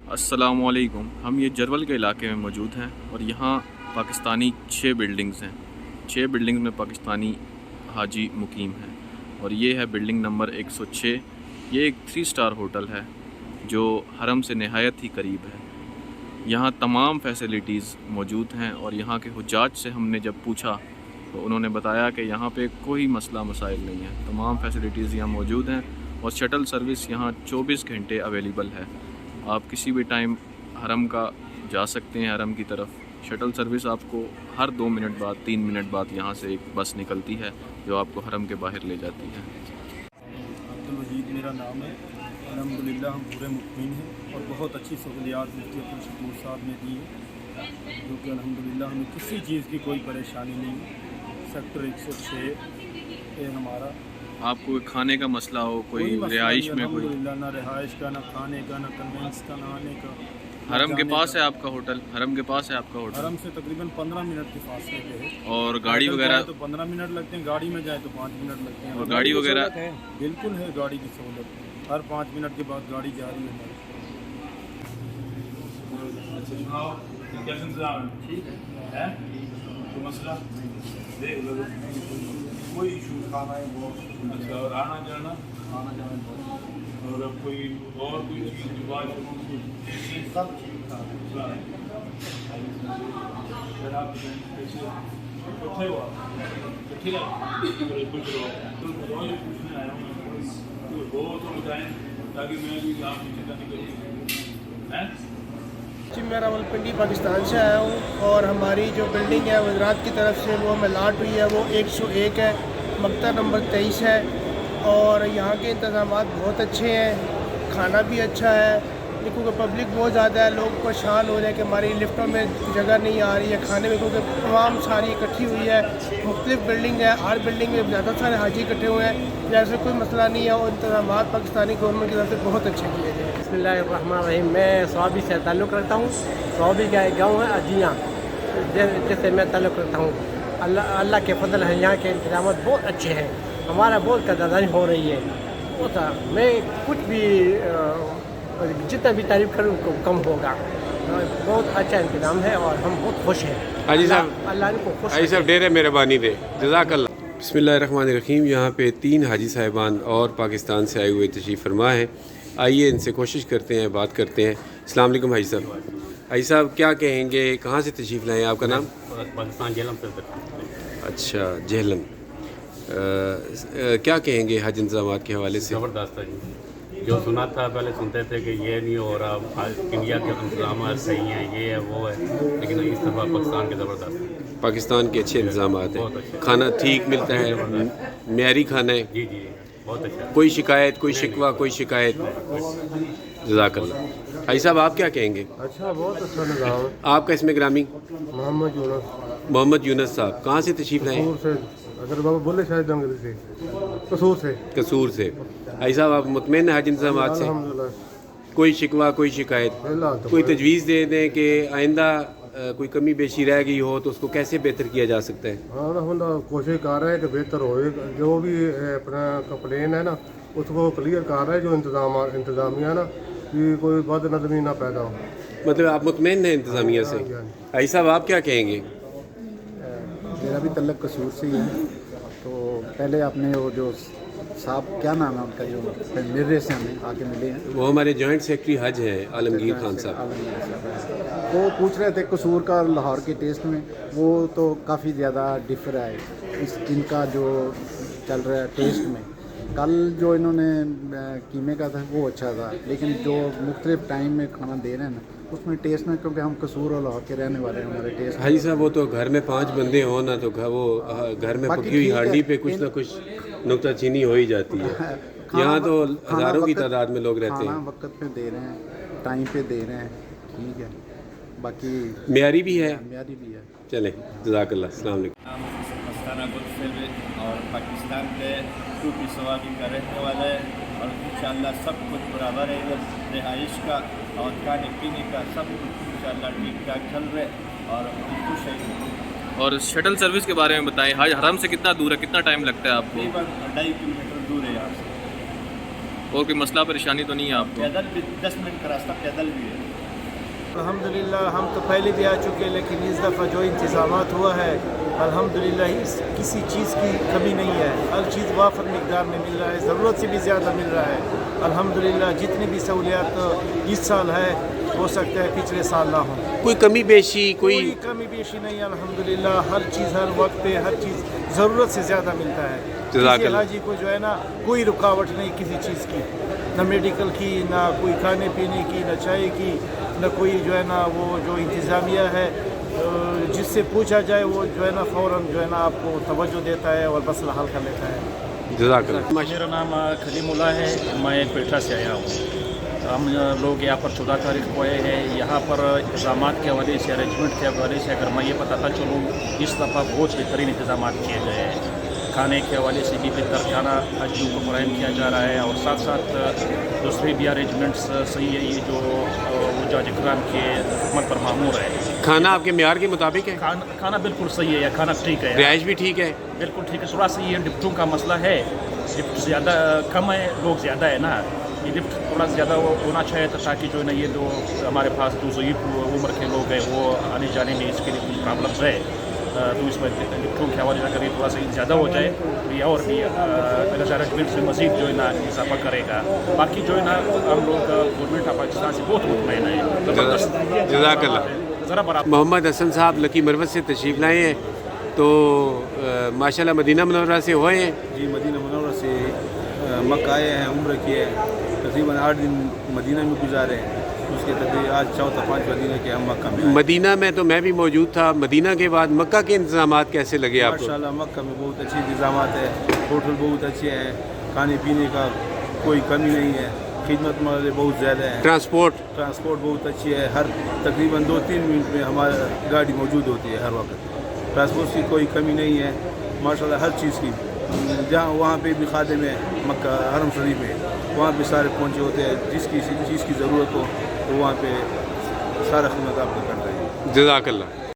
अस्सलाम वालेकुम। हम ये जरवल के इलाके में मौजूद हैं और यहाँ पाकिस्तानी 6 बिल्डिंग्स हैं। 6 बिल्डिंग्स में पाकिस्तानी हाजी मुकीम हैं और ये है बिल्डिंग नंबर 106। ये एक 3 स्टार होटल है जो हरम से नहायत ही करीब है। यहाँ तमाम फैसिलिटीज़ मौजूद हैं और यहाँ के हुज्जाज से हमने जब पूछा तो उन्होंने बताया कि यहाँ पे कोई मसला मसाइल नहीं है, तमाम फैसिलिटीज़ यहाँ मौजूद हैं और शटल सर्विस यहाँ 24 घंटे अवेलेबल है। आप किसी भी टाइम हरम का जा सकते हैं। हरम की तरफ शटल सर्विस आपको हर 2 मिनट बाद 3 मिनट बाद यहाँ से एक बस निकलती है जो आपको हरम के बाहर ले जाती है। अब्दुल मजीद मेरा नाम है। अल्हम्दुलिल्लाह हम पूरे मुतमिन हैं और बहुत अच्छी सहूलियात मुफ्ती अब्दुल शकूर साहब ने दी है, जो कि अल्हम्दुलिल्लाह हमें किसी चीज़ की कोई परेशानी नहीं है। सेक्टर 106 ये हमारा। आपको खाने का मसला हो, कोई रिहाइश में कोई ना रिहाइश का, ना खाने का, ना कन्वेंस का, ना आने का। हरम के पास है आपका होटल? हरम के पास है आपका होटल? हरम से तकरीबन 15 मिनट के फासले पे है। और गाड़ी वगैरह? तो 15 मिनट लगते हैं, गाड़ी में जाए तो 5 मिनट लगते हैं। और गाड़ी वगैरह? बिल्कुल है, गाड़ी की सहूलत हर 5 मिनट के बाद गाड़ी जा रही है कोई इशू खाना है बहुत अच्छा। और आना जाना और अब कोई और कोई चीज़ सब ठीक ठाक। कट्ठे हुआ ठीक है, कुछ लोग पूछने आया हूँ वो तो बताएं ताकि मैं भी आप नीचे का निकलूँ है। जी मैं रावलपिंडी पाकिस्तान से आया हूँ और हमारी जो बिल्डिंग है वज़रात की तरफ से वो हमें लाट हुई है, वो 101 है, मकता नंबर 23 है। और यहाँ के इंतज़ाम बहुत अच्छे हैं, खाना भी अच्छा है। क्योंकि पब्लिक बहुत ज़्यादा है, लोग परेशान हो रहे हैं कि हमारी लिफ्टों में जगह नहीं आ रही है खाने में, क्योंकि तमाम सारी इकट्ठी हुई है। मुख्तलिफ बिल्डिंग है, हर बिल्डिंग में ज़्यादा सारे हाजी इकट्ठे हुए हैं, जैसे कोई मसला नहीं है। और इंतज़ाम पाकिस्तानी गवर्नमेंट की तरफ से बहुत अच्छे किए गए हैं। बिस्मिल्लाहिर्रहमानिर्रहीम। मैं स्वाबी से ताल्लुक़ रखता हूँ। स्वाबी का एक गाँव है अजियाँ, जैसे मैं ताल्लुक़ रखता हूँ। अल्लाह के फजल है, यहाँ के इंतजाम बहुत अच्छे हैं। हमारा बहुत कदरदानी हो रही है। वो था मैं कुछ भी जितना भी तारीफ़ करूँ कम होगा। बहुत अच्छा इंतज़ाम है और हम बहुत खुश हैं। हाजी साहब, अल्लाह इनको खुश हाजी साहब ढेर मेहरबानी दे, जज़ाकल्लाह। बिस्मिल्लाहिर्रहमानिर्रहीम। यहाँ पे 3 हाजी साहिबान और पाकिस्तान से आए हुए तशरीफ़ फरमा हैं। आइए इनसे कोशिश करते हैं, बात करते हैं। अस्सलाम वालेकुम हाजी साहब। हाजी साहब क्या कहेंगे, कहाँ से तशरीफ़ लाए? आपका नाम? पाकिस्तान झेलम से। अच्छा, झेलम। क्या कहेंगे हज इंतज़ामात के हवाले से? ज़बरदस्त है जी। जो सुना था पहले सुनते थे कि ये नहीं हो रहा, इंडिया के इंतजाम सही हैं, ये है वो है, लेकिन इस दफ़ा पाकिस्तान के ज़बरदस्त, पाकिस्तान के अच्छे इंतज़ाम हैं। खाना ठीक मिलता है, म्यारी खाना है? जी जी बहुत अच्छा। कोई शिकायत, कोई शिकवा, कोई शिकायत? जज़ाकल्लाह। हाजी साहब आप क्या कहेंगे? अच्छा, बहुत अच्छा निज़ाम है। आपका इसमें ग्रामी? मोहम्मद यूनुस। मोहम्मद यूनुस साहब कहाँ से तशरीफ़ लाए? अगर बाबा बोले शायद जंगल से, कसूर से। कसूर से। हाजी साहब आप मुतमईन हज इंतज़ामात से? कोई शिकवा, कोई शिकायत? कोई तजवीज़ दे दें कि आइंदा कोई कमी बेशी रह गई हो तो उसको कैसे बेहतर किया जा सकता है? हाँ, बंदा कोशिश कर रहा है कि बेहतर हो। जो भी अपना कंप्लेन है ना उसको क्लियर कर रहा है, जो इंतज़ामिया ना कि कोई बद नज़मी ना पैदा हो। मतलब आप मुतमईन हैं इंतज़ामिया से? हाजी साहब आप क्या कहेंगे? मेरा भी तल्लक कसूर से ही है। तो पहले आपने वो जो साहब क्या नाम है उनका, जो मिल रहे से हमें आके मिले हैं, वो हमारे जॉइंट सेक्रेटरी हज हैं आलमगीर खान साहब। वो पूछ रहे थे कसूर का लाहौर के टेस्ट में, वो तो काफ़ी ज़्यादा डिफर है इनका जो चल रहा है टेस्ट में। कल जो इन्होंने कीमे का था वो अच्छा था, लेकिन जो मुख्तलिफ टाइम में खाना दे रहे हैं ना उसमें टेस्ट में, क्योंकि हम कसूर और लाहौर के रहने वाले हैं, हमारे टेस्ट। हाजी साहब वो तो घर में 5 बंदे हो ना तो वो घर में पकी हुई हांडी पे कुछ ना कुछ नुक्ताचीनी हो ही जाती है। यहाँ तो हज़ारों की तादाद में लोग रहते हैं। वक्त पे दे रहे हैं, टाइम पे दे रहे हैं, ठीक है। बाकी म्यारी भी है? म्यारी भी है। चले, जज़ाकल्लाह। अस्सलाम वालेकुम। और पाकिस्तान के 2 पिसवागी का रहने वाला है और इंशाअल्लाह सब कुछ बराबर है। रिहाइश का और खाने पीने का सब कुछ इंशाअल्लाह ठीक ठाक चल रहे और खुश है। और शटल सर्विस के बारे में बताएं। हज हरम से कितना दूर है, कितना टाइम लगता है आपको? तकरीबन 2.5 किलोमीटर दूर है यहाँ से। اور کوئی مسئلہ پریشانی تو نہیں ہے آپ کو؟ पैदल भी 10 मिनट का रास्ता पैदल भी है। अल्हम्दुलिल्लाह हम तो पहले भी आ चुके हैं, लेकिन इस दफ़ा जो इंतज़ामात हुआ है अल्हम्दुलिल्लाह किसी चीज़ की कमी नहीं है, हर चीज़ वाफर मिकदार में मिल रहा है, ज़रूरत से भी ज़्यादा मिल रहा है। अल्हम्दुलिल्लाह जितनी भी सहूलियात इस साल है हो सकता है पिछले साल ना हो। कोई कमी बेशी कोई कमी बेशी नहीं, अल्हम्दुलिल्लाह हर चीज़ हर वक्त पे हर चीज़ ज़रूरत से ज़्यादा मिलता है। किसी हाजी को जो है ना कोई रुकावट नहीं किसी चीज़ की, ना मेडिकल की, ना कोई खाने पीने की, ना चाय की, ना कोई जो है ना वो जो इंतज़ामिया है जिससे पूछा जाए वो जो है ना फ़ौरन जो है ना आपको तवज्जो देता है और मसला हल कर लेता है। जज़ाकल्लाह। मेरा नाम खलीमुल्लाह है, मैं पेठा से आया हूँ। हम लोग यहाँ पर 14 तारीख को आए हैं। यहाँ पर इंतज़ाम के हवाले से, अरेंजमेंट के हवाले से अगर मैं ये बताता चलूँ, इस दफ़ा बहुत बेहतरीन इंतज़ाम किए गए हैं। खाने के हवाले से भी बेहतर खाना हाजियों को फराहम किया जा रहा है, और साथ साथ दूसरे भी अरेंजमेंट्स सही है। ये जो जज इकराम के हुकूमत पर मामूर है, खाना आपके म्यार के मुताबिक है? खाना बिल्कुल सही है, खाना ठीक है, रिहाइश भी ठीक है? बिल्कुल ठीक है। थोड़ा सा ये लिफ्टों का मसला है, लिफ्ट ज़्यादा कम है, लोग ज़्यादा है ना, ये लिफ्ट थोड़ा ज़्यादा होना चाहिए था, ताकि जो है ना ये जो हमारे पास जो ज़ईफ़ उम्र के लोग हैं वो आने जाने में इसके लिए कुछ प्रॉब्लम्स है। तो इसमें लिफ्टों के हवाले से अगर ये थोड़ा सा ज़्यादा हो जाए तो ये और भी अरेंजमेंट से मज़ीद जो है ना इजाफा करेगा। बाकी जो है ना हम लोग गवर्नमेंट ऑफ पाकिस्तान से बहुत मुतमईन है। जज़ाकल्लाह। ज़रा बड़ा मोहम्मद हसन साहब लकी मरवत से तशरीफ़ लाए हैं, तो माशाल्लाह मदीना मुनव्वरा से हुए हैं। जी, मदीना मुनव्वरा से मक्का आए हैं, उम्र किए हैं, तकरीबन 8 दिन मदीना में गुजारे हैं। उसके तकरीबन आज चौथा 5वां दिन है कि हम मक्का में आए। मदीना में तो मैं भी मौजूद था। मदीना के बाद मक्का के इंतज़ामात कैसे लगे आपको? माशाल्लाह मक्का में बहुत अच्छे इंतजाम है, होटल बहुत अच्छे हैं, खाने पीने का कोई कमी नहीं है, खिदमत वाले बहुत ज़्यादा है, ट्रांसपोर्ट बहुत अच्छी है। हर तकरीबन 2-3 मिनट में हमारा गाड़ी मौजूद होती है हर वक्त। ट्रांसपोर्ट की कोई कमी नहीं है माशाल्लाह, हर चीज़ की। जहाँ वहाँ पे भी खादे में मक्का हरम शरीफ में वहाँ पे सारे पहुँचे होते हैं, जिसकी चीज़ की ज़रूरत हो तो वहाँ पे सारा खिदमत आपको करता है। जज़ाकल्लाह।